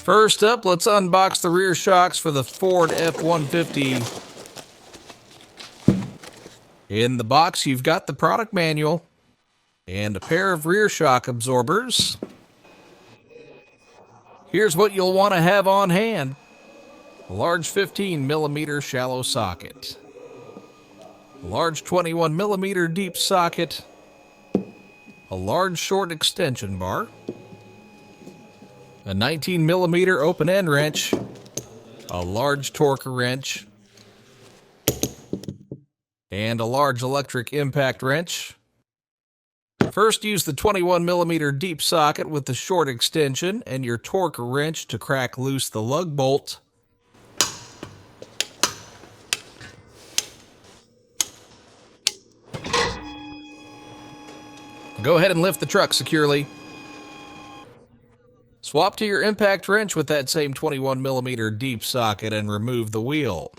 First up, let's unbox the rear shocks for the Ford F-150. In the box, you've got the product manual and a pair of rear shock absorbers. Here's what you'll want to have on hand: a large 15mm shallow socket, a large 21mm deep socket, a large short extension bar, a 19mm open-end wrench, a large torque wrench, and a large electric impact wrench. First, use the 21mm deep socket with the short extension and your torque wrench to crack loose the lug bolt. Go ahead and lift the truck securely. Swap to your impact wrench with that same 21mm deep socket and remove the wheel.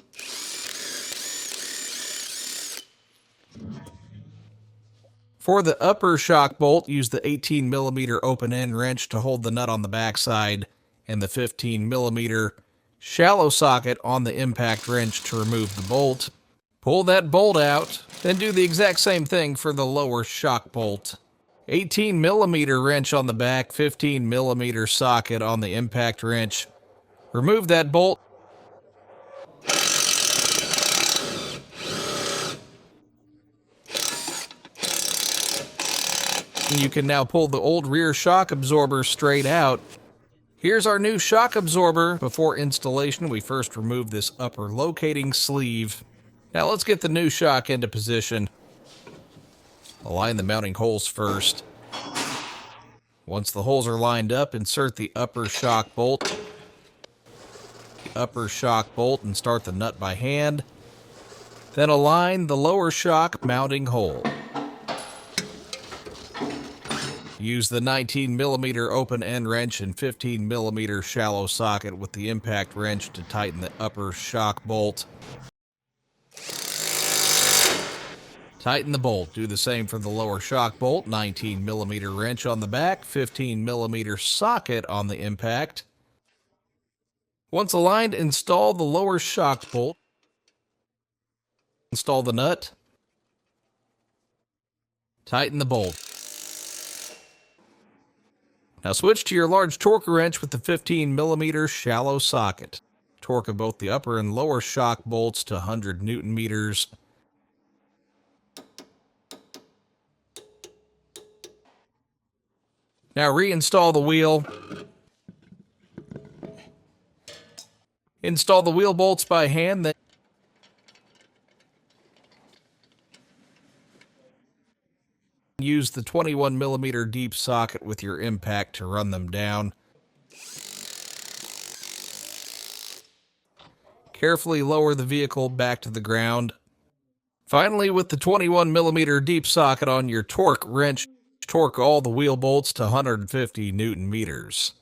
For the upper shock bolt, use the 18mm open-end wrench to hold the nut on the backside and the 15mm shallow socket on the impact wrench to remove the bolt. Pull that bolt out, then do the exact same thing for the lower shock bolt. 18mm wrench on the back, 15mm socket on the impact wrench. Remove that bolt. You can now pull the old rear shock absorber straight out. Here's our new shock absorber. Before installation, we first remove this upper locating sleeve. Now let's get the new shock into position. Align the mounting holes first. Once the holes are lined up, insert the upper shock bolt. And start the nut by hand. Then align the lower shock mounting hole. Use the 19mm open-end wrench and 15mm shallow socket with the impact wrench to tighten the upper shock bolt. Tighten the bolt. Do the same for the lower shock bolt. 19mm wrench on the back, 15mm socket on the impact. Once aligned, install the lower shock bolt. Install the nut. Tighten the bolt. Now switch to your large torque wrench with the 15mm shallow socket. Torque of both the upper and lower shock bolts to 100 Newton meters. Now reinstall the wheel. Install the wheel bolts by hand, then use the 21mm deep socket with your impact to run them down. Carefully lower the vehicle back to the ground. Finally, with the 21mm deep socket on your torque wrench, torque all the wheel bolts to 150 Newton meters.